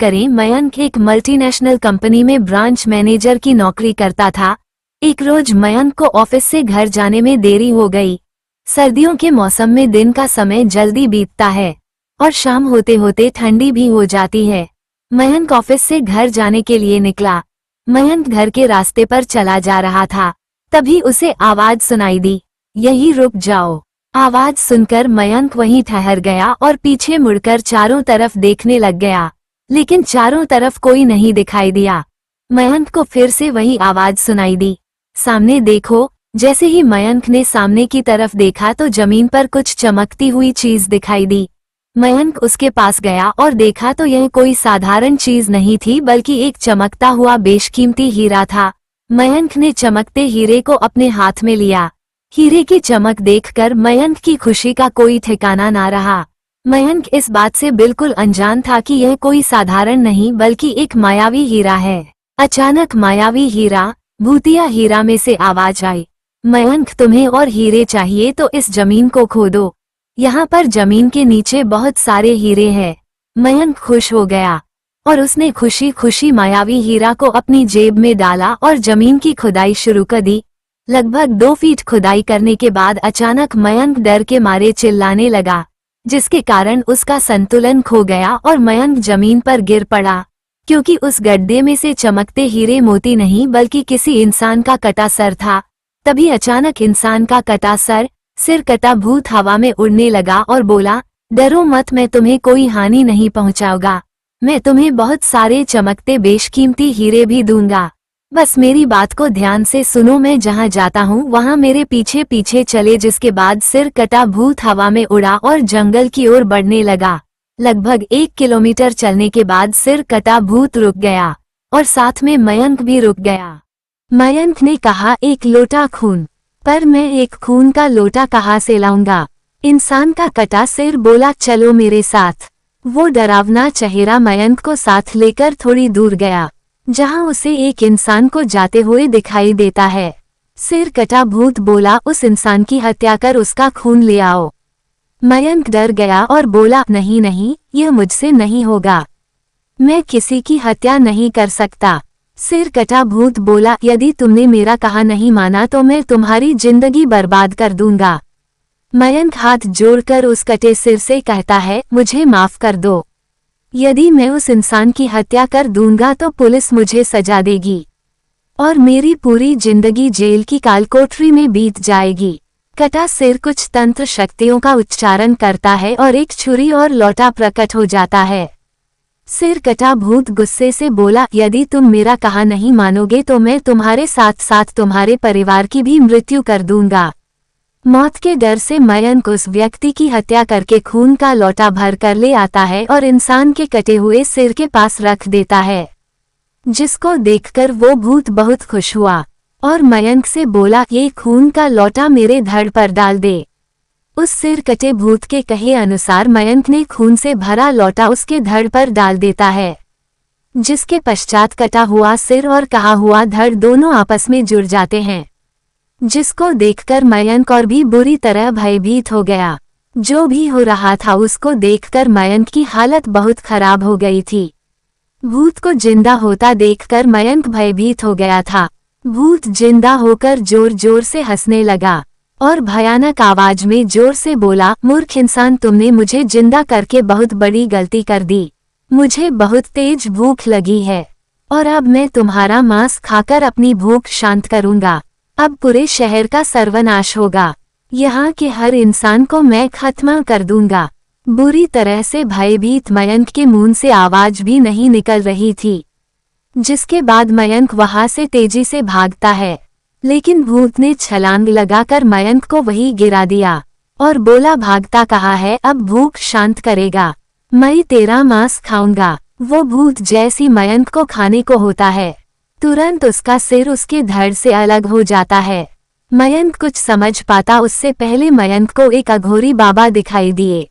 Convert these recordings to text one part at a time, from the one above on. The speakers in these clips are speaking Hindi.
करें। मयंक एक मल्टीनेशनल कंपनी में ब्रांच मैनेजर की नौकरी करता था। एक रोज मयंक को ऑफिस से घर जाने में देरी हो गई। सर्दियों के मौसम में दिन का समय जल्दी बीतता है और शाम होते होते ठंडी भी हो जाती है। मयंक ऑफिस से घर जाने के लिए निकला। मयंक घर के रास्ते पर चला जा रहा था, तभी उसे आवाज सुनाई दी, यहीं रुक जाओ। आवाज सुनकर मयंक वहीं ठहर गया और पीछे मुड़कर चारों तरफ देखने लग गया, लेकिन चारों तरफ कोई नहीं दिखाई दिया। मयंक को फिर से वही आवाज सुनाई दी, सामने देखो। जैसे ही मयंक ने सामने की तरफ देखा तो जमीन पर कुछ चमकती हुई चीज दिखाई दी। मयंक उसके पास गया और देखा तो यह कोई साधारण चीज नहीं थी, बल्कि एक चमकता हुआ बेशकीमती हीरा था। मयंक ने चमकते हीरे को अपने हाथ में लिया। हीरे की चमक देखकर मयंक की खुशी का कोई ठिकाना ना रहा। मयंक इस बात से बिल्कुल अनजान था कि यह कोई साधारण नहीं बल्कि एक मायावी हीरा है। अचानक मायावी हीरा, भूतिया हीरा में से आवाज आई, मयंक तुम्हें और हीरे चाहिए तो इस जमीन को खोदो, यहाँ पर जमीन के नीचे बहुत सारे हीरे हैं। मयंक खुश हो गया और उसने खुशी खुशी मायावी हीरा को अपनी जेब में डाला और जमीन की खुदाई शुरू कर दी। लगभग 2 फीट खुदाई करने के बाद अचानक मयंक डर के मारे चिल्लाने लगा, जिसके कारण उसका संतुलन खो गया और मयंक जमीन पर गिर पड़ा, क्योंकि उस गड्ढे में से चमकते हीरे मोती नहीं बल्कि किसी इंसान का कटा सर था। तभी अचानक इंसान का कटा सिर कटा भूत हवा में उड़ने लगा और बोला, डरो मत, मैं तुम्हें कोई हानि नहीं पहुंचाऊंगा। मैं तुम्हें बहुत सारे चमकते बेशकीमती हीरे भी दूंगा। बस मेरी बात को ध्यान से सुनो, मैं जहां जाता हूं वहां मेरे पीछे पीछे चले। जिसके बाद सिर कटा भूत हवा में उड़ा और जंगल की ओर बढ़ने लगा। लगभग 1 किलोमीटर चलने के बाद सिर कटा भूत रुक गया और साथ में मयंक भी रुक गया। मयंक ने कहा, एक लोटा खून, पर मैं एक खून का लोटा कहाँ से लाऊंगा? इंसान का कटा सिर बोला, चलो मेरे साथ। वो डरावना चेहरा मयंक को साथ लेकर थोड़ी दूर गया, जहां उसे एक इंसान को जाते हुए दिखाई देता है। सिर कटा भूत बोला, उस इंसान की हत्या कर उसका खून ले आओ। मयंक डर गया और बोला, नहीं नहीं, यह मुझसे नहीं होगा, मैं किसी की हत्या नहीं कर सकता। सिर कटा भूत बोला, यदि तुमने मेरा कहा नहीं माना तो मैं तुम्हारी जिंदगी बर्बाद कर दूंगा। मयंक हाथ जोड़कर उस कटे सिर से कहता है, मुझे माफ कर दो। यदि मैं उस इंसान की हत्या कर दूंगा तो पुलिस मुझे सजा देगी और मेरी पूरी जिंदगी जेल की कालकोठरी में बीत जाएगी। कटा सिर कुछ तंत्र शक्तियों का उच्चारण करता है और एक छुरी और लोटा प्रकट हो जाता है। सिर कटा भूत गुस्से से बोला, यदि तुम मेरा कहा नहीं मानोगे तो मैं तुम्हारे साथ साथ तुम्हारे परिवार की भी मृत्यु कर दूंगा। मौत के डर से मयंक उस व्यक्ति की हत्या करके खून का लोटा भर कर ले आता है और इंसान के कटे हुए सिर के पास रख देता है, जिसको देखकर वो भूत बहुत खुश हुआ और मयंक से बोला, ये खून का लोटा मेरे धड़ पर डाल दे। उस सिर कटे भूत के कहे अनुसार मयंक ने खून से भरा लोटा उसके धड़ पर डाल देता है, जिसके पश्चात कटा हुआ सिर और कहा हुआ धड़ दोनों आपस में जुड़ जाते हैं, जिसको देखकर मयंक और भी बुरी तरह भयभीत हो गया। जो भी हो रहा था उसको देखकर मयंक की हालत बहुत खराब हो गई थी। भूत को जिंदा होता देखकर मयंक भयभीत हो गया था। भूत जिंदा होकर जोर जोर से हंसने लगा और भयानक आवाज में जोर से बोला, मूर्ख इंसान, तुमने मुझे जिंदा करके बहुत बड़ी गलती कर दी। मुझे बहुत तेज भूख लगी है और अब मैं तुम्हारा मांस खाकर अपनी भूख शांत करूंगा। अब पूरे शहर का सर्वनाश होगा, यहाँ के हर इंसान को मैं खत्म कर दूंगा। बुरी तरह से भयभीत मयंक के मुंह से आवाज भी नहीं निकल रही थी, जिसके बाद मयंक वहां से तेजी से भागता है, लेकिन भूत ने छलांग लगाकर मयंक को वहीं गिरा दिया और बोला, भागता कहाँ है? अब भूख शांत करेगा, मैं तेरा मांस खाऊंगा। वो भूत जैसी मयंक को खाने को होता है, तुरंत उसका सिर उसके धड़ से अलग हो जाता है। मयंक कुछ समझ पाता उससे पहले मयंक को एक अघोरी बाबा दिखाई दिए।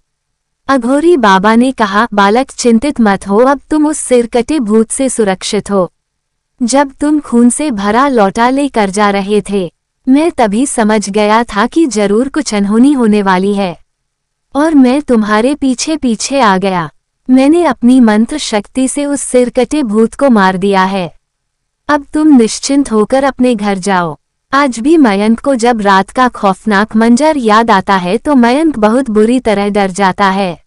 अघोरी बाबा ने कहा, बालक चिंतित मत हो, अब तुम उस सिर कटे भूत से सुरक्षित हो। जब तुम खून से भरा लोटा लेकर जा रहे थे, मैं तभी समझ गया था कि जरूर कुछ अनहोनी होने वाली है और मैं तुम्हारे पीछे पीछे आ गया। मैंने अपनी मंत्र शक्ति से उस सिरकटे भूत को मार दिया है। अब तुम निश्चिंत होकर अपने घर जाओ। आज भी मयंक को जब रात का खौफनाक मंजर याद आता है तो मयंक बहुत बुरी तरह डर जाता है।